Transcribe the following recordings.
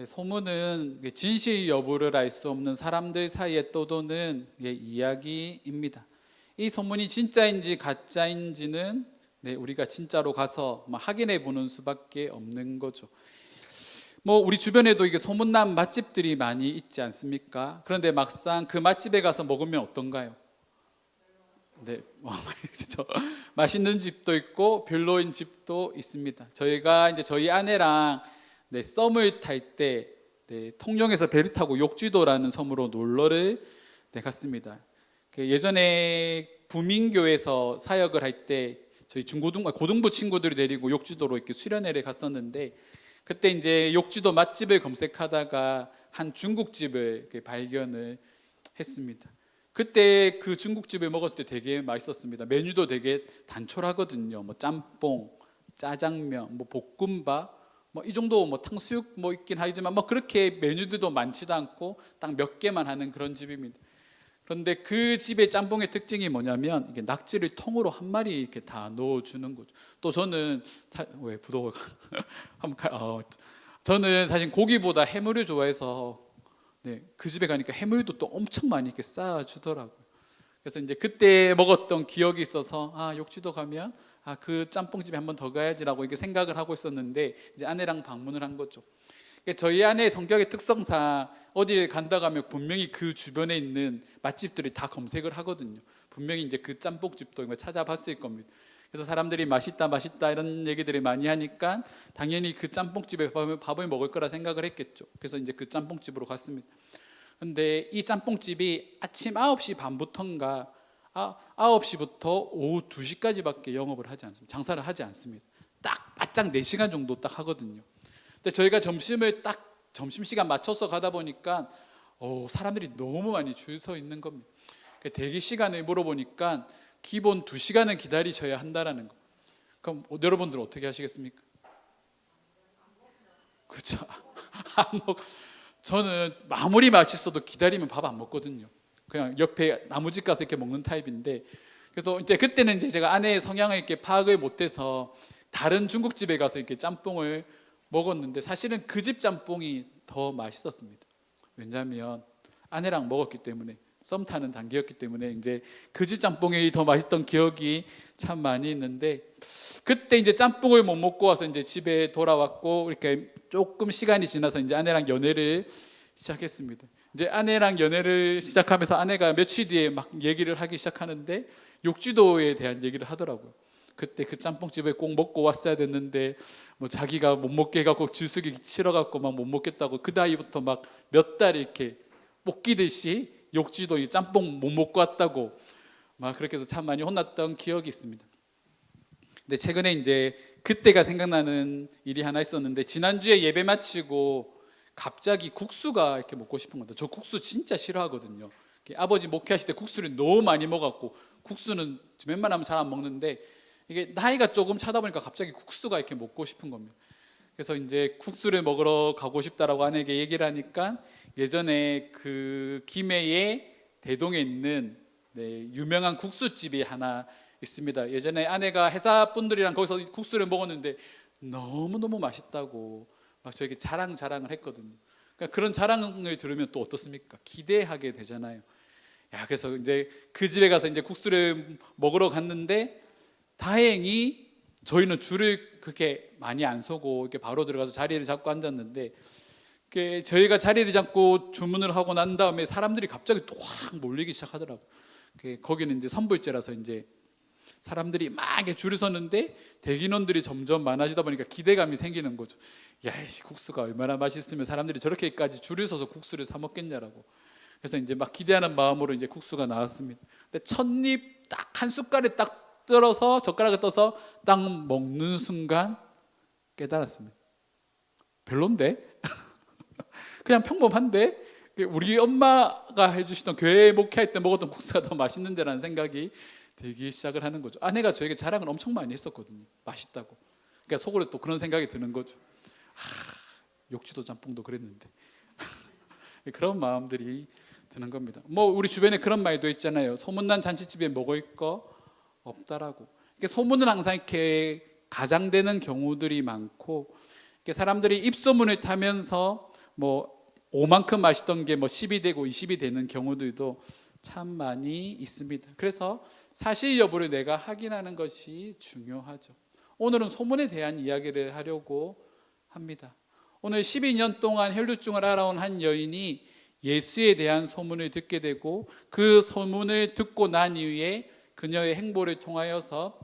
네, 소문은 진실 여부를 알 수 없는 사람들 사이에 떠도는 이야기입니다. 이 소문이 진짜인지 가짜인지는 우리가 진짜로 가서 확인해 보는 수밖에 없는 거죠. 우리 주변에도 이게 소문난 맛집들이 많이 있지 않습니까? 그런데 막상 그 맛집에 가서 먹으면 어떤가요? 네, 맛있는 집도 있고 별로인 집도 있습니다. 저희가 이제 저희 아내랑 썸을 탈 때 통영에서 배를 타고 욕지도라는 섬으로 놀러를 갔습니다. 예전에 부민교에서 사역을 할 때 저희 고등부 친구들이 데리고 욕지도로 이렇게 수련회를 갔었는데, 그때 이제 욕지도 맛집을 검색하다가 한 중국집을 발견을 했습니다. 그때 그 중국집을 먹었을 때 되게 맛있었습니다. 메뉴도 되게 단촐하거든요. 짬뽕, 짜장면, 볶음밥, 이 정도 탕수육 있긴 하지만 그렇게 메뉴들도 많지도 않고 딱 몇 개만 하는 그런 집입니다. 그런데 그 집의 짬뽕의 특징이 뭐냐면 이게 낙지를 통으로 한 마리 이렇게 다 넣어주는 거죠. 또 저는 왜 부러워? 저는 사실 고기보다 해물을 좋아해서 그 집에 가니까 해물도 또 엄청 많이 이렇게 쌓아주더라고요. 그래서 이제 그때 먹었던 기억이 있어서 욕지도 가면 그 짬뽕집에 한 번 더 가야지라고 이렇게 생각을 하고 있었는데, 이제 아내랑 방문을 한 거죠. 저희 아내의 성격의 특성상 어디를 간다 가면 분명히 그 주변에 있는 맛집들이 다 검색을 하거든요. 분명히 이제 그 짬뽕집도 찾아봤을 겁니다. 그래서 사람들이 맛있다 이런 얘기들을 많이 하니까 당연히 그 짬뽕집에 밥을 먹을 거라 생각을 했겠죠. 그래서 이제 그 짬뽕집으로 갔습니다. 근데 이 짬뽕집이 아침 9시 반부터인가 9시부터 오후 2시까지밖에 영업을 하지 않습니다. 장사를 하지 않습니다. 딱 바짝 4시간 정도 딱 하거든요. 근데 저희가 점심시간 맞춰서 가다 보니까 사람들이 너무 많이 줄 서 있는 겁니다. 대기 시간을 물어보니까 기본 2시간은 기다리셔야 한다라는 거. 그럼 여러분들은 어떻게 하시겠습니까? 그렇죠. 저는 아무리 맛있어도 기다리면 밥 안 먹거든요. 그냥 옆에 나무집 가서 이렇게 먹는 타입인데, 그래서 이제 그때는 이제 제가 아내의 성향을 이렇게 파악을 못해서 다른 중국집에 가서 이렇게 짬뽕을 먹었는데, 사실은 그 집 짬뽕이 더 맛있었습니다. 왜냐하면 아내랑 먹었기 때문에, 썸 타는 단계였기 때문에 이제 그 집 짬뽕이 더 맛있던 기억이 참 많이 있는데, 그때 이제 짬뽕을 못 먹고 와서 이제 집에 돌아왔고, 이렇게 조금 시간이 지나서 이제 아내랑 연애를 시작했습니다. 이제 아내랑 연애를 시작하면서 아내가 며칠 뒤에 막 얘기를 하기 시작하는데 욕지도에 대한 얘기를 하더라고요. 그때 그 짬뽕집에 꼭 먹고 왔어야 됐는데 자기가 못 먹게 해갖고 질쓰기 싫어갖고 막 못 먹겠다고 그 나이부터 막 몇 달 이렇게 볶이듯이 욕지도 이 짬뽕 못 먹고 왔다고 막 그렇게 해서 참 많이 혼났던 기억이 있습니다. 근데 최근에 이제 그때가 생각나는 일이 하나 있었는데, 지난주에 예배 마치고 갑자기 국수가 이렇게 먹고 싶은 건데, 저 국수 진짜 싫어하거든요. 아버지 목회하실 때 국수를 너무 많이 먹었고, 국수는 웬만하면 잘 안 먹는데 이게 나이가 조금 차다 보니까 갑자기 국수가 이렇게 먹고 싶은 겁니다. 그래서 이제 국수를 먹으러 가고 싶다라고 아내에게 얘기를 하니까, 예전에 그 김해의 대동에 있는 유명한 국수집이 하나 있습니다. 예전에 아내가 회사 분들이랑 거기서 국수를 먹었는데 너무너무 맛있다고 막 저에게 자랑을 했거든요. 그러니까 그런 자랑을 들으면 또 어떻습니까? 기대하게 되잖아요. 그래서 이제 그 집에 가서 이제 국수를 먹으러 갔는데, 다행히 저희는 줄을 그렇게 많이 안 서고 이렇게 바로 들어가서 자리를 잡고 앉았는데, 저희가 자리를 잡고 주문을 하고 난 다음에 사람들이 갑자기 또 확 몰리기 시작하더라고요. 거기는 이제 선불제라서 이제 사람들이 막 이렇게 줄을 섰는데 대기인원들이 점점 많아지다 보니까 기대감이 생기는 거죠. 이 국수가 얼마나 맛있으면 사람들이 저렇게까지 줄을 서서 국수를 사 먹겠냐라고. 그래서 이제 막 기대하는 마음으로 이제 국수가 나왔습니다. 근데 첫입 딱 한 숟갈에 딱 떨어서 젓가락에 떠서 딱 먹는 순간 깨달았습니다. 별론데? 그냥 평범한데? 우리 엄마가 해주시던 교회 목회할 때 먹었던 국수가 더 맛있는데라는 생각이 들기 시작을 하는 거죠. 아내가 저에게 자랑을 엄청 많이 했었거든요. 맛있다고. 그러니까 속으로 또 그런 생각이 드는 거죠. 욕지도 짬뽕도 그랬는데. 그런 마음들이 드는 겁니다. 우리 주변에 그런 말도 있잖아요. 소문난 잔치집에 먹을 거 없다라고. 소문은 항상 이렇게 가장되는 경우들이 많고, 사람들이 입소문을 타면서 뭐 5만큼 마시던 게 뭐 10이 되고 20이 되는 경우들도 참 많이 있습니다. 그래서 사실 여부를 내가 확인하는 것이 중요하죠. 오늘은 소문에 대한 이야기를 하려고 합니다. 오늘 12년 동안 혈루증을 앓아온 한 여인이 예수에 대한 소문을 듣게 되고 그 소문을 듣고 난 이후에 그녀의 행보를 통하여서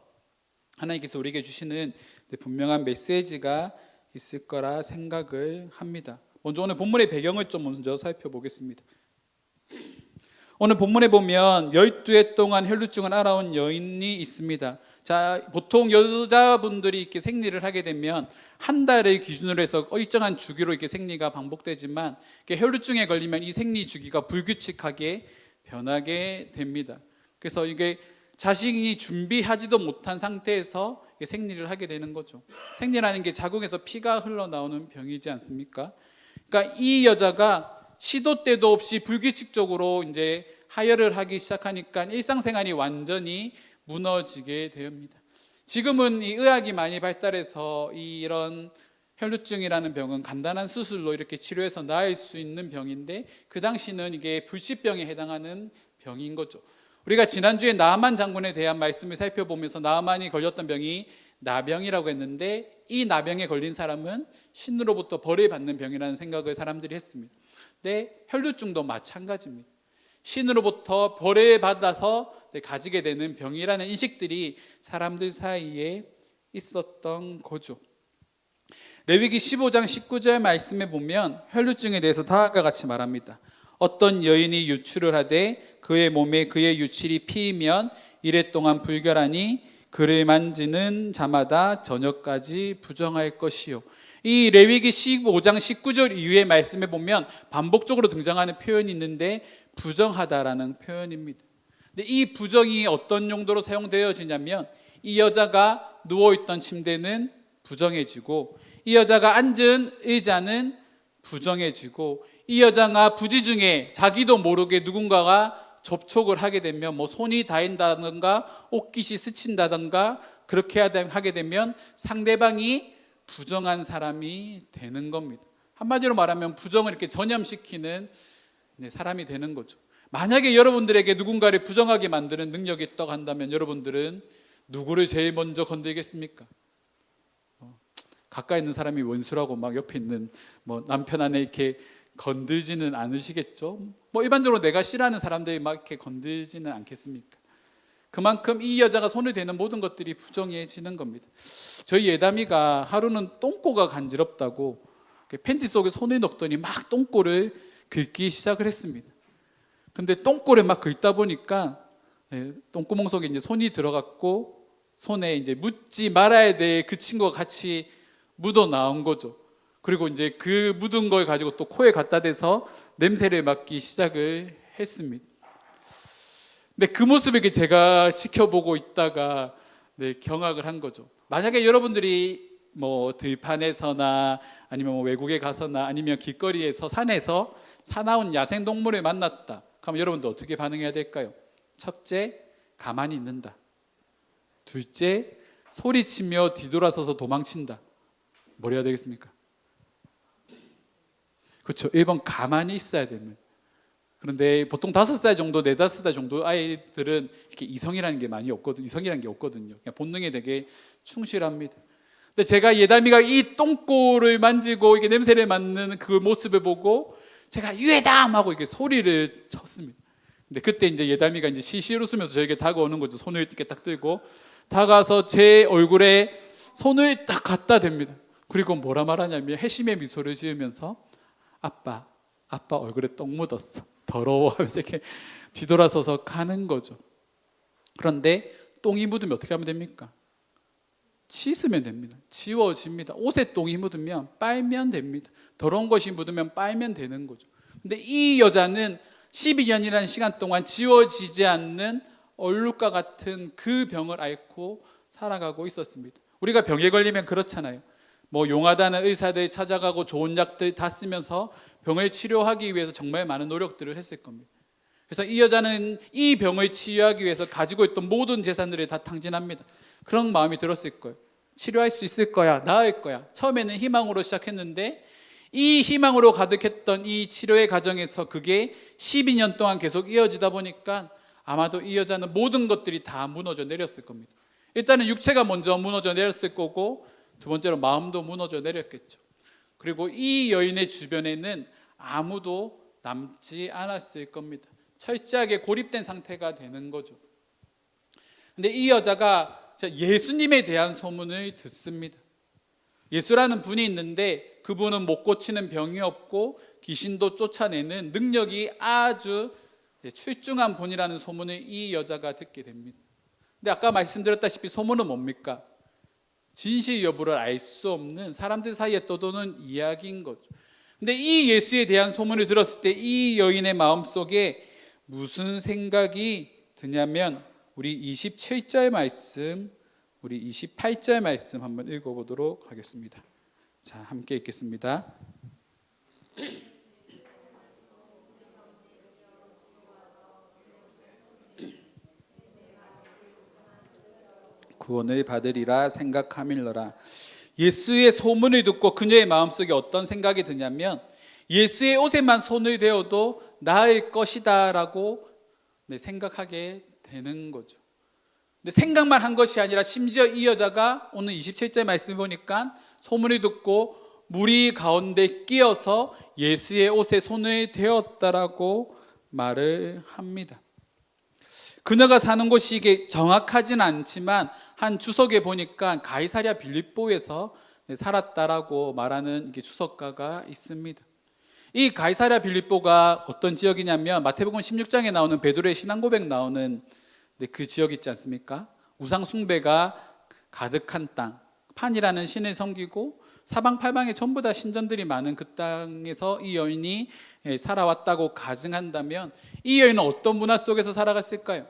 하나님께서 우리에게 주시는 분명한 메시지가 있을 거라 생각을 합니다. 먼저 오늘 본문의 배경을 좀 먼저 살펴보겠습니다. 오늘 본문에 보면 12해 동안 혈루증을 앓아온 여인이 있습니다. 자, 보통 여자분들이 이렇게 생리를 하게 되면 한 달을 기준으로 해서 일정한 주기로 이렇게 생리가 반복되지만 혈루증에 걸리면 이 생리 주기가 불규칙하게 변하게 됩니다. 그래서 이게 자신이 준비하지도 못한 상태에서 생리를 하게 되는 거죠. 생리라는 게 자궁에서 피가 흘러나오는 병이지 않습니까? 그러니까 이 여자가 시도 때도 없이 불규칙적으로 이제 하혈을 하기 시작하니까 일상생활이 완전히 무너지게 됩니다. 지금은 이 의학이 많이 발달해서 이런 혈루증이라는 병은 간단한 수술로 이렇게 치료해서 나을 수 있는 병인데 그 당시는 이게 불치병에 해당하는 병인 거죠. 우리가 지난주에 나아만 장군에 대한 말씀을 살펴보면서 나아만이 걸렸던 병이 나병이라고 했는데 이 나병에 걸린 사람은 신으로부터 벌을 받는 병이라는 생각을 사람들이 했습니다. 근데 혈루증도 마찬가지입니다. 신으로부터 벌을 받아서 가지게 되는 병이라는 인식들이 사람들 사이에 있었던 거죠. 레위기 15장 19절 말씀에 보면 혈루증에 대해서 다음과 같이 말합니다. 어떤 여인이 유출을 하되 그의 몸에 그의 유출이 피이면 이래 동안 불결하니 그를 만지는 자마다 저녁까지 부정할 것이요. 이 레위기 15장 19절 이후의 말씀에 보면 반복적으로 등장하는 표현이 있는데 부정하다라는 표현입니다. 근데 이 부정이 어떤 용도로 사용되어지냐면 이 여자가 누워있던 침대는 부정해지고 이 여자가 앉은 의자는 부정해지고 이 여자가 부지 중에 자기도 모르게 누군가가 접촉을 하게 되면 뭐 손이 닿인다든가 옷깃이 스친다든가 그렇게 하게 되면 상대방이 부정한 사람이 되는 겁니다. 한마디로 말하면 부정을 이렇게 전염시키는 사람이 되는 거죠. 만약에 여러분들에게 누군가를 부정하게 만드는 능력이 있다고 한다면 여러분들은 누구를 제일 먼저 건들겠습니까? 가까이 있는 사람이 원수라고 막 옆에 있는 뭐 남편 아내 이렇게 건들지는 않으시겠죠? 뭐 일반적으로 내가 싫어하는 사람들이 막 이렇게 건들지는 않겠습니까? 그만큼 이 여자가 손을 대는 모든 것들이 부정해지는 겁니다. 저희 예담이가 하루는 똥꼬가 간지럽다고 팬티 속에 손을 넣더니 막 똥꼬를 긁기 시작을 했습니다. 근데 똥꼬를 막 긁다 보니까 똥구멍 속에 이제 손이 들어갔고 손에 이제 묻지 말아야 될 그 친구가 같이 묻어 나온 거죠. 그리고 이제 그 묻은 걸 가지고 또 코에 갖다 대서 냄새를 맡기 시작을 했습니다. 근데 그 모습을 제가 지켜보고 있다가 경악을 한 거죠. 만약에 여러분들이 뭐 들판에서나 아니면 뭐 외국에 가서나 아니면 길거리에서 산에서 사나운 야생동물을 만났다. 그럼 여러분들 어떻게 반응해야 될까요? 첫째, 가만히 있는다. 둘째, 소리치며 뒤돌아서서 도망친다. 뭘 해야 되겠습니까? 그렇죠. 1번 가만히 있어야 됩니다. 그런데 보통 5살 정도, 4, 5살 정도 아이들은 이렇게 이성이라는 게 많이 없거든요. 이성이라는 게 없거든요. 그냥 본능에 되게 충실합니다. 근데 제가 예담이가 이 똥꼬를 만지고 이게 냄새를 맡는 그 모습을 보고 제가 유해담 하고 이렇게 소리를 쳤습니다. 근데 그때 이제 예담이가 이제 시시를 웃으면서 저에게 다가오는 거죠. 손을 이렇게 딱 들고 다가와서 제 얼굴에 손을 딱 갖다 댑니다. 그리고 뭐라 말하냐면 회심의 미소를 지으면서 아빠 얼굴에 똥 묻었어. 더러워 하면서 이렇게 뒤돌아서서 가는 거죠. 그런데 똥이 묻으면 어떻게 하면 됩니까? 씻으면 됩니다. 지워집니다. 옷에 똥이 묻으면 빨면 됩니다. 더러운 것이 묻으면 빨면 되는 거죠. 근데 이 여자는 12년이라는 시간 동안 지워지지 않는 얼룩과 같은 그 병을 앓고 살아가고 있었습니다. 우리가 병에 걸리면 그렇잖아요. 뭐 용하다는 의사들 찾아가고 좋은 약들 다 쓰면서 병을 치료하기 위해서 정말 많은 노력들을 했을 겁니다. 그래서 이 여자는 이 병을 치유하기 위해서 가지고 있던 모든 재산들을 다 탕진합니다. 그런 마음이 들었을 거예요. 치료할 수 있을 거야, 나을 거야. 처음에는 희망으로 시작했는데 이 희망으로 가득했던 이 치료의 과정에서 그게 12년 동안 계속 이어지다 보니까 아마도 이 여자는 모든 것들이 다 무너져 내렸을 겁니다. 일단은 육체가 먼저 무너져 내렸을 거고, 두 번째로 마음도 무너져 내렸겠죠. 그리고 이 여인의 주변에는 아무도 남지 않았을 겁니다. 철저하게 고립된 상태가 되는 거죠. 근데 이 여자가 예수님에 대한 소문을 듣습니다. 예수라는 분이 있는데 그분은 못 고치는 병이 없고 귀신도 쫓아내는 능력이 아주 출중한 분이라는 소문을 이 여자가 듣게 됩니다. 근데 아까 말씀드렸다시피 소문은 뭡니까? 진실 여부를 알 수 없는 사람들 사이에 떠도는 이야기인 거죠. 근데 이 예수에 대한 소문을 들었을 때 이 여인의 마음속에 무슨 생각이 드냐면, 우리 27절 말씀, 우리 28절 말씀 한번 읽어보도록 하겠습니다. 자, 함께 읽겠습니다. 구원을 받으리라 생각함일러라. 예수의 소문을 듣고 그녀의 마음속에 어떤 생각이 드냐면, 예수의 옷에만 손을 대어도 나을 것이다 라고 생각하게 되는 거죠. 근데 생각만 한 것이 아니라 심지어 이 여자가 오늘 27절 말씀 보니까 소문을 듣고 무리 가운데 끼어서 예수의 옷에 손을 대었다라고 말을 합니다. 그녀가 사는 곳이 이게 정확하진 않지만 한 주석에 보니까 가이사랴 빌립보에서 살았다라고 말하는 주석가가 있습니다. 이 가이사랴 빌립보가 어떤 지역이냐면 마태복음 16장에 나오는 베드로의 신앙고백 나오는 그 지역 있지 않습니까? 우상 숭배가 가득한 땅, 판이라는 신을 섬기고 사방팔방에 전부 다 신전들이 많은 그 땅에서 이 여인이 살아왔다고 가정한다면 이 여인은 어떤 문화 속에서 살아갔을까요?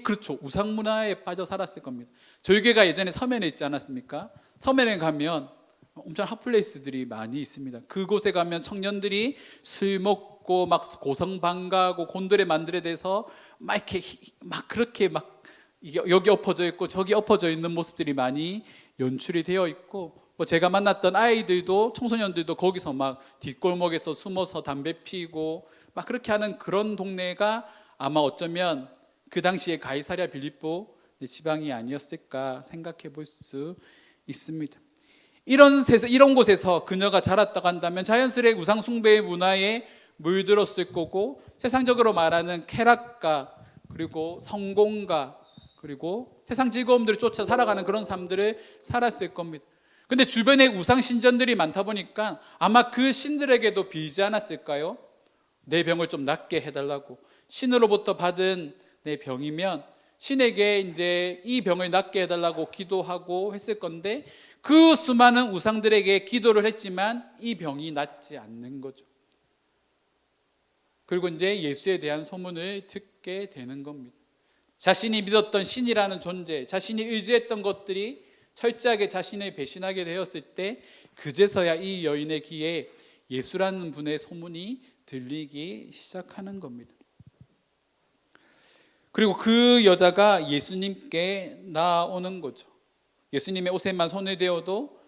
그렇죠, 우상 문화에 빠져 살았을 겁니다. 저희 교회가 예전에 서면에 있지 않았습니까? 서면에 가면 엄청 핫플레이스들이 많이 있습니다. 그곳에 가면 청년들이 술 먹고 막 고성방가하고 곤드레 만들에 대해서 그렇게 여기 엎어져 있고 저기 엎어져 있는 모습들이 많이 연출이 되어 있고, 제가 만났던 아이들도 청소년들도 거기서 막 뒷골목에서 숨어서 담배 피고 막 그렇게 하는 그런 동네가 아마 어쩌면 그 당시에 가이사랴 빌립보 지방이 아니었을까 생각해 볼 수 있습니다. 이런 곳에서 그녀가 자랐다고 한다면 자연스레 우상 숭배의 문화에 물들었을 거고, 세상적으로 말하는 쾌락가, 그리고 성공가, 그리고 세상 즐거움들을 쫓아 살아가는 그런 삶들을 살았을 겁니다. 근데 주변에 우상 신전들이 많다 보니까 아마 그 신들에게도 빌지 않았을까요? 내 병을 좀 낫게 해달라고. 신으로부터 받은 내 병이면 신에게 이제 이 병을 낫게 해달라고 기도하고 했을 건데, 그 수많은 우상들에게 기도를 했지만 이 병이 낫지 않는 거죠. 그리고 이제 예수에 대한 소문을 듣게 되는 겁니다. 자신이 믿었던 신이라는 존재, 자신이 의지했던 것들이 철저하게 자신을 배신하게 되었을 때 그제서야 이 여인의 귀에 예수라는 분의 소문이 들리기 시작하는 겁니다. 그리고 그 여자가 예수님께 나오는 거죠. 예수님의 옷에만 손을 대어도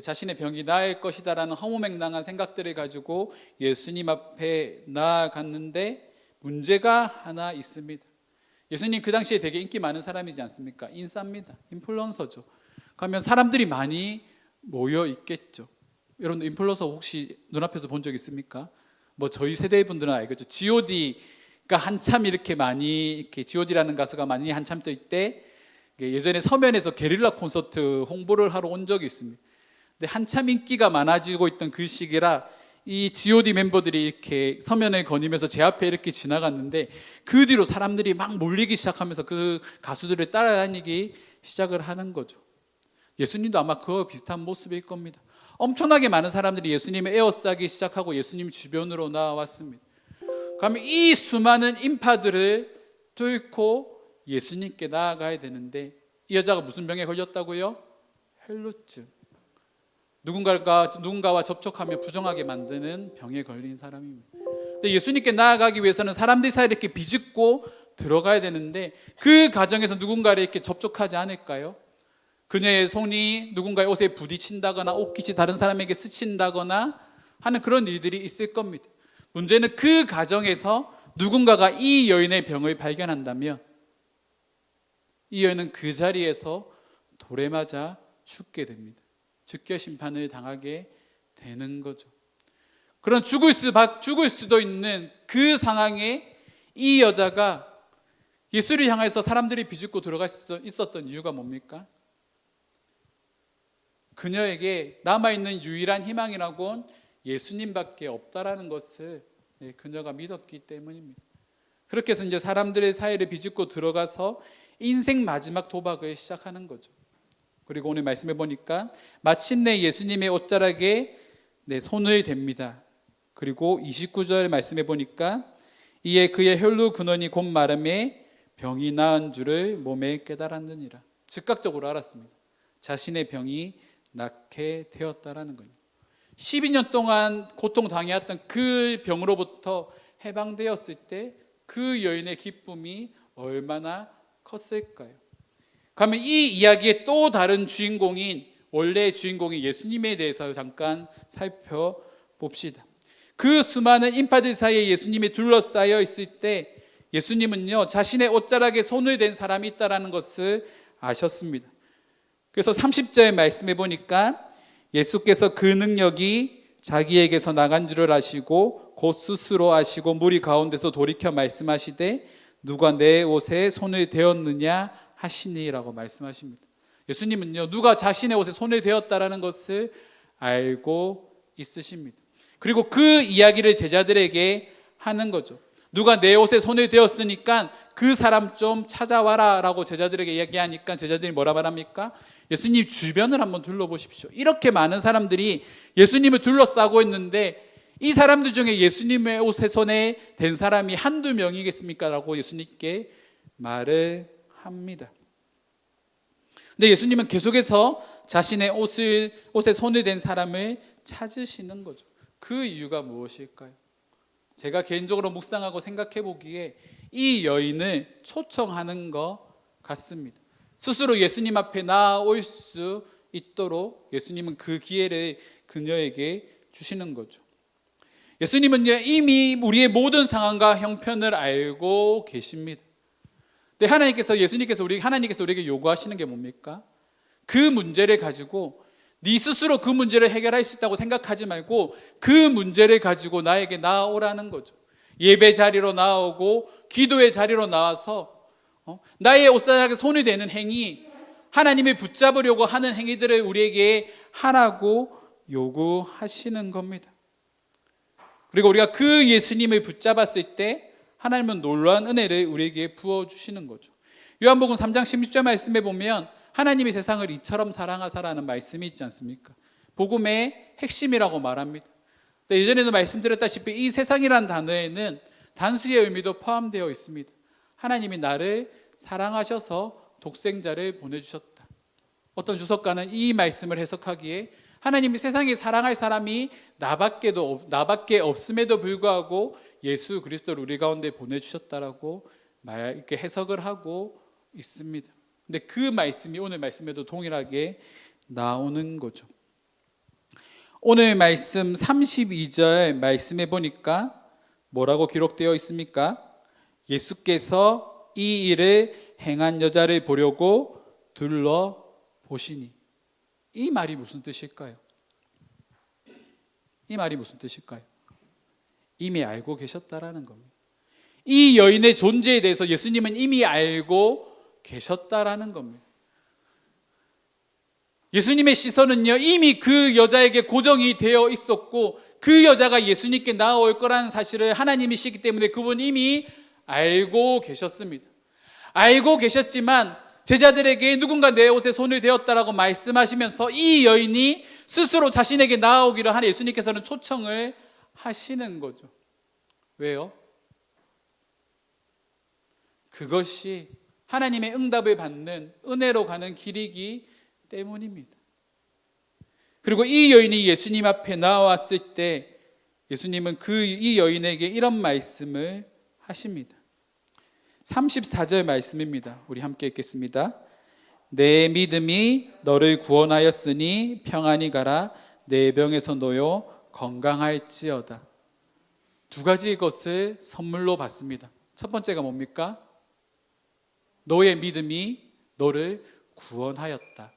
자신의 병이 나을 것이다라는 허무맹랑한 생각들을 가지고 예수님 앞에 나아갔는데 문제가 하나 있습니다. 예수님 그 당시에 되게 인기 많은 사람이지 않습니까? 인싸입니다. 인플루언서죠. 그러면 사람들이 많이 모여 있겠죠. 여러분 인플루언서 혹시 눈앞에서 본 적 있습니까? 저희 세대 분들은 알겠죠. G.O.D가 한참 이렇게 G.O.D라는 가수가 많이 한참 뜰 때 예전에 서면에서 게릴라 콘서트 홍보를 하러 온 적이 있습니다. 근데 한참 인기가 많아지고 있던 그 시기라 이 G.O.D 멤버들이 이렇게 서면을 거니면서 제 앞에 이렇게 지나갔는데 그 뒤로 사람들이 막 몰리기 시작하면서 그 가수들을 따라다니기 시작을 하는 거죠. 예수님도 아마 그와 비슷한 모습일 겁니다. 엄청나게 많은 사람들이 예수님을 에워싸기 시작하고 예수님 주변으로 나왔습니다. 그러면 이 수많은 인파들을 뚫고 예수님께 나아가야 되는데 이 여자가 무슨 병에 걸렸다고요? 헬루증. 누군가와 접촉하며 부정하게 만드는 병에 걸린 사람입니다. 근데 예수님께 나아가기 위해서는 사람들 사이에 이렇게 비집고 들어가야 되는데 그 과정에서 누군가를 이렇게 접촉하지 않을까요? 그녀의 손이 누군가의 옷에 부딪힌다거나 옷깃이 다른 사람에게 스친다거나 하는 그런 일들이 있을 겁니다. 문제는 그 가정에서 누군가가 이 여인의 병을 발견한다면 이 여인은 그 자리에서 돌에 맞아 죽게 됩니다. 즉결 심판을 당하게 되는 거죠. 그런 죽을 수도 있는 그 상황에 이 여자가 예수를 향해서 사람들이 비집고 들어갈 수 있었던 이유가 뭡니까? 그녀에게 남아있는 유일한 희망이라고는 예수님밖에 없다라는 것을 그녀가 믿었기 때문입니다. 그렇게 해서 이제 사람들의 사이를 비집고 들어가서 인생 마지막 도박을 시작하는 거죠. 그리고 오늘 말씀해 보니까 마침내 예수님의 옷자락에 손을 댑니다. 그리고 29절 말씀해 보니까 이에 그의 혈루 근원이 곧 마름에 병이 나은 줄을 몸에 깨달았느니라. 즉각적으로 알았습니다. 자신의 병이 낫게 되었다라는 거예요. 12년 동안 고통당해왔던 그 병으로부터 해방되었을 때 그 여인의 기쁨이 얼마나 컸을까요? 그러면 이 이야기의 또 다른 주인공인 원래의 주인공인 예수님에 대해서 잠깐 살펴봅시다. 그 수많은 인파들 사이에 예수님이 둘러싸여 있을 때 예수님은요 자신의 옷자락에 손을 댄 사람이 있다는 것을 아셨습니다. 그래서 30절 말씀해 보니까 예수께서 그 능력이 자기에게서 나간 줄을 아시고 곧 스스로 아시고 무리 가운데서 돌이켜 말씀하시되 누가 내 옷에 손을 대었느냐 하시니라고 말씀하십니다. 예수님은요 누가 자신의 옷에 손을 대었다라는 것을 알고 있으십니다. 그리고 그 이야기를 제자들에게 하는 거죠. 누가 내 옷에 손을 대었으니까 그 사람 좀 찾아와라 라고 제자들에게 이야기하니까 제자들이 뭐라 말합니까? 예수님 주변을 한번 둘러보십시오. 이렇게 많은 사람들이 예수님을 둘러싸고 있는데 이 사람들 중에 예수님의 옷에 손에 댄 사람이 한두 명이겠습니까? 라고 예수님께 말을 합니다. 근데 예수님은 계속해서 자신의 옷에 손을 댄 사람을 찾으시는 거죠. 그 이유가 무엇일까요? 제가 개인적으로 묵상하고 생각해 보기에 이 여인을 초청하는 것 같습니다. 스스로 예수님 앞에 나올 수 있도록 예수님은 그 기회를 그녀에게 주시는 거죠. 예수님은 이미 우리의 모든 상황과 형편을 알고 계십니다. 근데 하나님께서 우리에게 요구하시는 게 뭡니까? 그 문제를 가지고 네 스스로 그 문제를 해결할 수 있다고 생각하지 말고 그 문제를 가지고 나에게 나아오라는 거죠. 예배 자리로 나오고 기도의 자리로 나와서 나의 옷자락에 손을 대는 행위, 하나님을 붙잡으려고 하는 행위들을 우리에게 하라고 요구하시는 겁니다. 그리고 우리가 그 예수님을 붙잡았을 때 하나님은 놀라운 은혜를 우리에게 부어주시는 거죠. 요한복음 3장 16절 말씀에 보면 하나님이 세상을 이처럼 사랑하사라는 말씀이 있지 않습니까? 복음의 핵심이라고 말합니다. 예전에도 말씀드렸다시피 이 세상이라는 단어에는 단수의 의미도 포함되어 있습니다. 하나님이 나를 사랑하셔서 독생자를 보내주셨다. 어떤 주석가는 이 말씀을 해석하기에 하나님이 세상에 사랑할 사람이 나밖에 없음에도 불구하고 예수 그리스도를 우리 가운데 보내주셨다라고 이렇게 해석을 하고 있습니다. 근데 그 말씀이 오늘 말씀에도 동일하게 나오는 거죠. 오늘 말씀 32절 말씀해 보니까 뭐라고 기록되어 있습니까? 예수께서 이 일을 행한 여자를 보려고 둘러보시니. 이 말이 무슨 뜻일까요? 이 말이 무슨 뜻일까요? 이미 알고 계셨다라는 겁니다. 이 여인의 존재에 대해서 예수님은 이미 알고 계셨다라는 겁니다. 예수님의 시선은요 이미 그 여자에게 고정이 되어 있었고 그 여자가 예수님께 나올 거라는 사실을 하나님이시기 때문에 그분은 이미 알고 계셨습니다. 알고 계셨지만 제자들에게 누군가 내 옷에 손을 대었다라고 말씀하시면서 이 여인이 스스로 자신에게 나아오기를 하는 예수님께서는 초청을 하시는 거죠. 왜요? 그것이 하나님의 응답을 받는 은혜로 가는 길이기 때문입니다. 그리고 이 여인이 예수님 앞에 나왔을 때 예수님은 이 여인에게 이런 말씀을 하십니다. 34절 말씀입니다. 우리 함께 읽겠습니다. 내 믿음이 너를 구원하였으니 평안히 가라. 내 병에서 놓여 건강할지어다. 두 가지 것을 선물로 받습니다. 첫 번째가 뭡니까? 너의 믿음이 너를 구원하였다.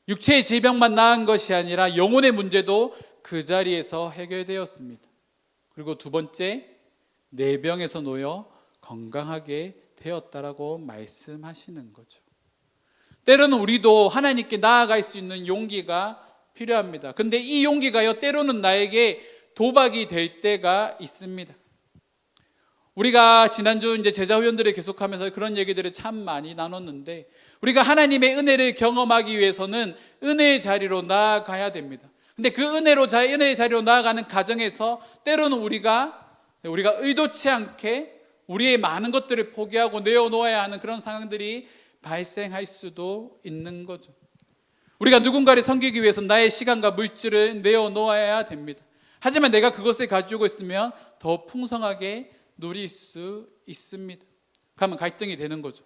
육체의 질병만 나은 것이 아니라 영혼의 문제도 그 자리에서 해결되었습니다. 그리고 두 번째, 내 병에서 놓여 건강하게 되었다라고 말씀하시는 거죠. 때로는 우리도 하나님께 나아갈 수 있는 용기가 필요합니다. 근데 이 용기가요, 때로는 나에게 도박이 될 때가 있습니다. 우리가 지난주 이제 제자 후연들을 계속하면서 그런 얘기들을 참 많이 나눴는데, 우리가 하나님의 은혜를 경험하기 위해서는 은혜의 자리로 나아가야 됩니다. 근데 그 은혜의 자리로 나아가는 과정에서 때로는 우리가 의도치 않게 우리의 많은 것들을 포기하고 내어놓아야 하는 그런 상황들이 발생할 수도 있는 거죠. 우리가 누군가를 섬기기 위해서 나의 시간과 물질을 내어놓아야 됩니다. 하지만 내가 그것을 가지고 있으면 더 풍성하게 누릴 수 있습니다. 그러면 갈등이 되는 거죠.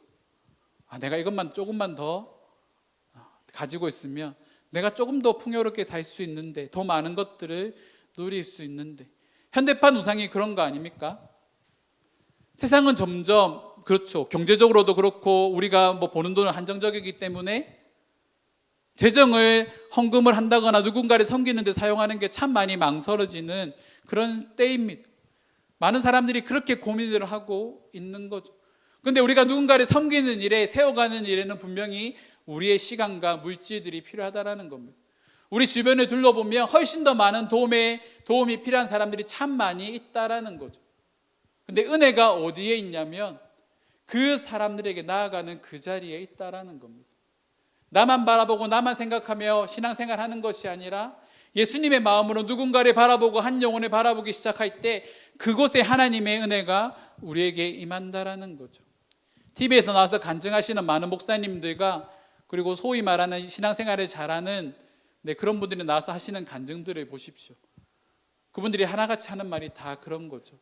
내가 이것만 조금만 더 가지고 있으면 내가 조금 더 풍요롭게 살 수 있는데, 더 많은 것들을 누릴 수 있는데. 현대판 우상이 그런 거 아닙니까? 세상은 점점, 그렇죠, 경제적으로도 그렇고 우리가 뭐 버는 돈은 한정적이기 때문에 재정을 헌금을 한다거나 누군가를 섬기는 데 사용하는 게 참 많이 망설여지는 그런 때입니다. 많은 사람들이 그렇게 고민을 하고 있는 거죠. 그런데 우리가 누군가를 섬기는 일에, 세워가는 일에는 분명히 우리의 시간과 물질들이 필요하다는 겁니다. 우리 주변을 둘러보면 훨씬 더 많은 도움이 필요한 사람들이 참 많이 있다는 거죠. 근데 은혜가 어디에 있냐면 그 사람들에게 나아가는 그 자리에 있다는 겁니다. 나만 바라보고 나만 생각하며 신앙생활 하는 것이 아니라 예수님의 마음으로 누군가를 바라보고 한 영혼을 바라보기 시작할 때 그곳에 하나님의 은혜가 우리에게 임한다라는 거죠. TV에서 나와서 간증하시는 많은 목사님들과, 그리고 소위 말하는 신앙생활을 잘하는 그런 분들이 나와서 하시는 간증들을 보십시오. 그분들이 하나같이 하는 말이 다 그런 거죠.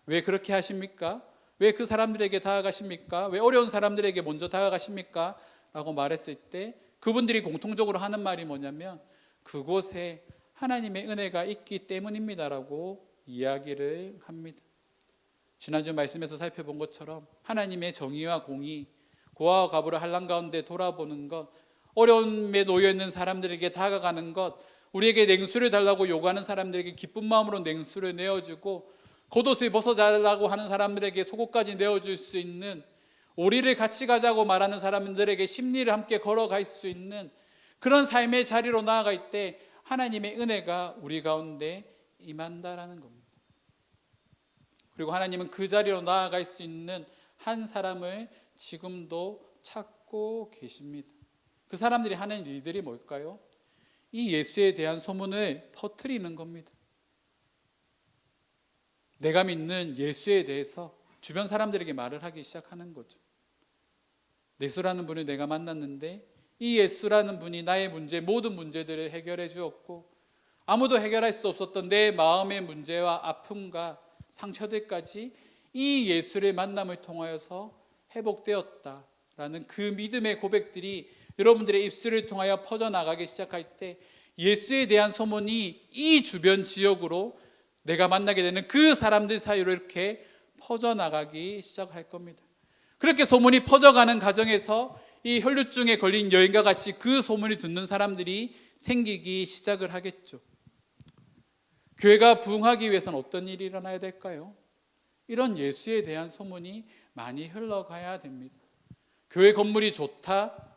왜 그렇게 하십니까? 왜 그 사람들에게 다가가십니까? 왜 어려운 사람들에게 먼저 다가가십니까? 라고 말했을 때 그분들이 공통적으로 하는 말이 뭐냐면 그곳에 하나님의 은혜가 있기 때문입니다라고 이야기를 합니다. 지난주 말씀에서 살펴본 것처럼 하나님의 정의와 공의, 고아와 과부를 한란 가운데 돌아보는 것, 어려움에 놓여있는 사람들에게 다가가는 것, 우리에게 냉수를 달라고 요구하는 사람들에게 기쁜 마음으로 냉수를 내어주고, 겉옷을 벗어달라고 하는 사람들에게 속옷까지 내어줄 수 있는, 오리를 같이 가자고 말하는 사람들에게 십리를 함께 걸어갈 수 있는 그런 삶의 자리로 나아갈 때 하나님의 은혜가 우리 가운데 임한다라는 겁니다. 그리고 하나님은 그 자리로 나아갈 수 있는 한 사람을 지금도 찾고 계십니다. 그 사람들이 하는 일들이 뭘까요? 이 예수에 대한 소문을 퍼뜨리는 겁니다. 내가 믿는 예수에 대해서 주변 사람들에게 말을 하기 시작하는 거죠. 예수라는 분을 내가 만났는데 이 예수라는 분이 나의 모든 문제들을 해결해 주었고, 아무도 해결할 수 없었던 내 마음의 문제와 아픔과 상처들까지 이 예수의 만남을 통하여서 회복되었다라는 그 믿음의 고백들이 여러분들의 입술을 통하여 퍼져나가기 시작할 때 예수에 대한 소문이 이 주변 지역으로 내가 만나게 되는 그 사람들 사이로 이렇게 퍼져나가기 시작할 겁니다. 그렇게 소문이 퍼져가는 과정에서 이 혈루증에 걸린 여인과 같이 그 소문이 듣는 사람들이 생기기 시작을 하겠죠. 교회가 부흥하기 위해서는 어떤 일이 일어나야 될까요? 이런 예수에 대한 소문이 많이 흘러가야 됩니다. 교회 건물이 좋다,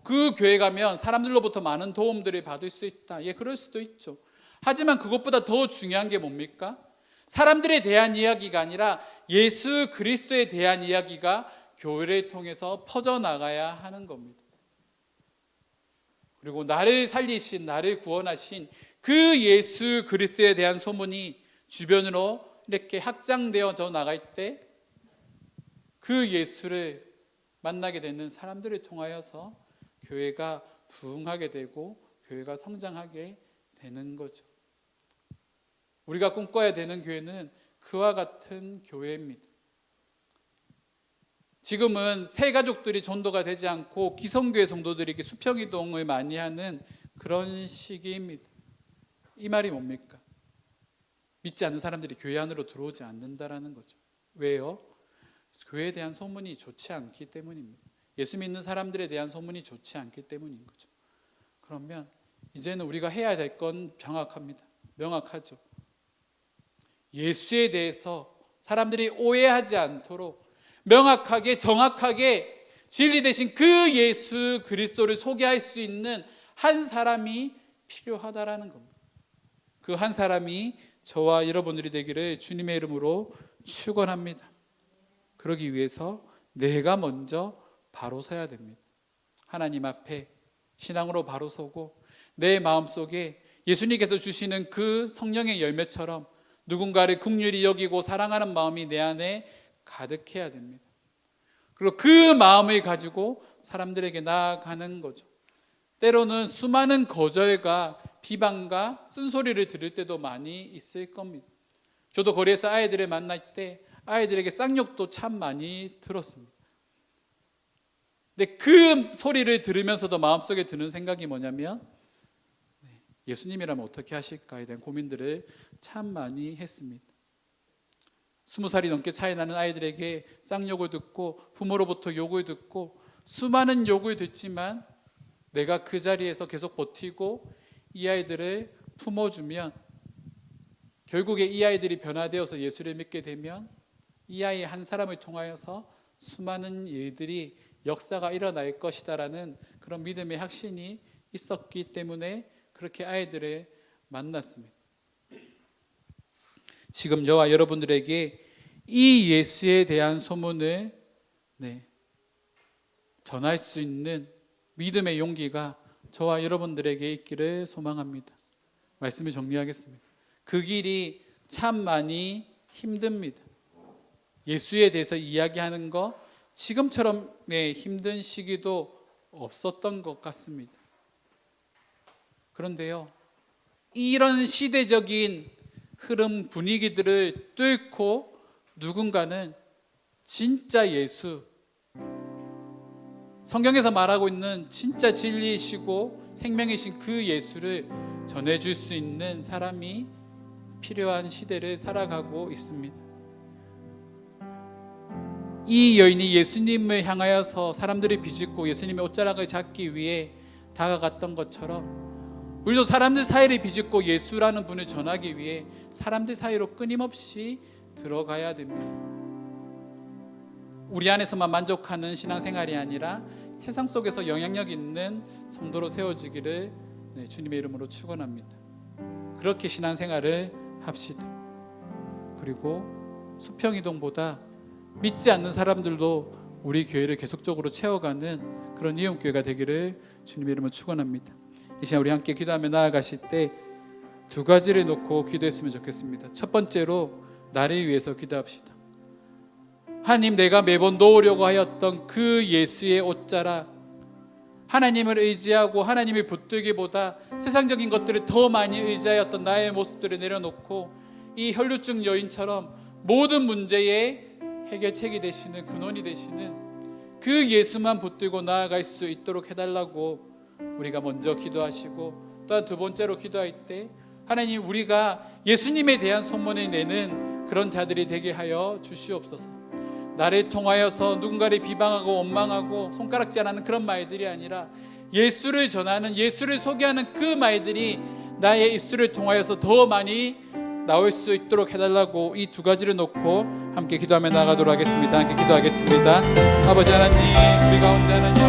그 교회 가면 사람들로부터 많은 도움들을 받을 수 있다, 그럴 수도 있죠. 하지만 그것보다 더 중요한 게 뭡니까? 사람들에 대한 이야기가 아니라 예수 그리스도에 대한 이야기가 교회를 통해서 퍼져나가야 하는 겁니다. 그리고 나를 살리신, 나를 구원하신 그 예수 그리스도에 대한 소문이 주변으로 이렇게 확장되어져 나갈 때 그 예수를 만나게 되는 사람들을 통하여서 교회가 부흥하게 되고 교회가 성장하게 되는 거죠. 우리가 꿈꿔야 되는 교회는 그와 같은 교회입니다. 지금은 새 가족들이 전도가 되지 않고 기성교회 성도들이 이렇게 수평이동을 많이 하는 그런 시기입니다. 이 말이 뭡니까? 믿지 않는 사람들이 교회 안으로 들어오지 않는다라는 거죠. 왜요? 교회에 대한 소문이 좋지 않기 때문입니다. 예수 믿는 사람들에 대한 소문이 좋지 않기 때문인 거죠. 그러면 이제는 우리가 해야 될 건 명확하죠. 예수에 대해서 사람들이 오해하지 않도록 명확하게 정확하게 진리 대신 그 예수 그리스도를 소개할 수 있는 한 사람이 필요하다라는 겁니다. 그 한 사람이 저와 여러분들이 되기를 주님의 이름으로 축원합니다. 그러기 위해서 내가 먼저 바로 서야 됩니다. 하나님 앞에 신앙으로 바로 서고 내 마음속에 예수님께서 주시는 그 성령의 열매처럼 누군가를 긍휼히 여기고 사랑하는 마음이 내 안에 가득해야 됩니다. 그리고 그 마음을 가지고 사람들에게 나아가는 거죠. 때로는 수많은 거절과 비방과 쓴소리를 들을 때도 많이 있을 겁니다. 저도 거리에서 아이들을 만날 때 아이들에게 쌍욕도 참 많이 들었습니다. 근데 그 소리를 들으면서도 마음속에 드는 생각이 뭐냐면 예수님이라면 어떻게 하실까에 대한 고민들을 참 많이 했습니다. 20살이 넘게 차이 나는 아이들에게 쌍욕을 듣고 부모로부터 욕을 듣고 수많은 욕을 듣지만 내가 그 자리에서 계속 버티고 이 아이들을 품어주면 결국에 이 아이들이 변화되어서 예수를 믿게 되면 이 아이 한 사람을 통하여서 수많은 일들이 역사가 일어날 것이다라는 그런 믿음의 확신이 있었기 때문에 그렇게 아이들을 만났습니다. 지금 저와 여러분들에게 이 예수에 대한 소문을 전할 수 있는 믿음의 용기가 저와 여러분들에게 있기를 소망합니다. 말씀을 정리하겠습니다. 그 길이 참 많이 힘듭니다. 예수에 대해서 이야기하는 거 지금처럼 힘든 시기도 없었던 것 같습니다. 그런데요, 이런 시대적인 흐름 분위기들을 뚫고 누군가는 진짜 예수, 성경에서 말하고 있는 진짜 진리이시고 생명이신 그 예수를 전해줄 수 있는 사람이 필요한 시대를 살아가고 있습니다. 이 여인이 예수님을 향하여서 사람들이 비집고 예수님의 옷자락을 잡기 위해 다가갔던 것처럼 우리도 사람들 사이를 비집고 예수라는 분을 전하기 위해 사람들 사이로 끊임없이 들어가야 됩니다. 우리 안에서만 만족하는 신앙생활이 아니라 세상 속에서 영향력 있는 성도로 세워지기를 주님의 이름으로 축원합니다. 그렇게 신앙생활을 합시다. 그리고 수평이동보다 믿지 않는 사람들도 우리 교회를 계속적으로 채워가는 그런 이용교회가 되기를 주님의 이름으로 축원합니다. 이 시간 우리 함께 기도하며 나아가실 때 두 가지를 놓고 기도했으면 좋겠습니다. 첫 번째로 나를 위해서 기도합시다. 하나님, 내가 매번 놓으려고 하였던 그 예수의 옷자락, 하나님을 의지하고 하나님을 붙들기보다 세상적인 것들을 더 많이 의지하였던 나의 모습들을 내려놓고 이 혈루증 여인처럼 모든 문제의 해결책이 되시는 근원이 되시는 그 예수만 붙들고 나아갈 수 있도록 해달라고 우리가 먼저 기도하시고, 또한 두 번째로 기도할 때 하나님, 우리가 예수님에 대한 소문을 내는 그런 자들이 되게 하여 주시옵소서. 나를 통하여서 누군가를 비방하고 원망하고 손가락질하는 그런 말들이 아니라 예수를 전하는, 예수를 소개하는 그 말들이 나의 입술을 통하여서 더 많이 나올 수 있도록 해달라고 이 두 가지를 놓고 함께 기도하며 나가도록 하겠습니다. 함께 기도하겠습니다. 아버지 하나님, 우리 가운데 하나님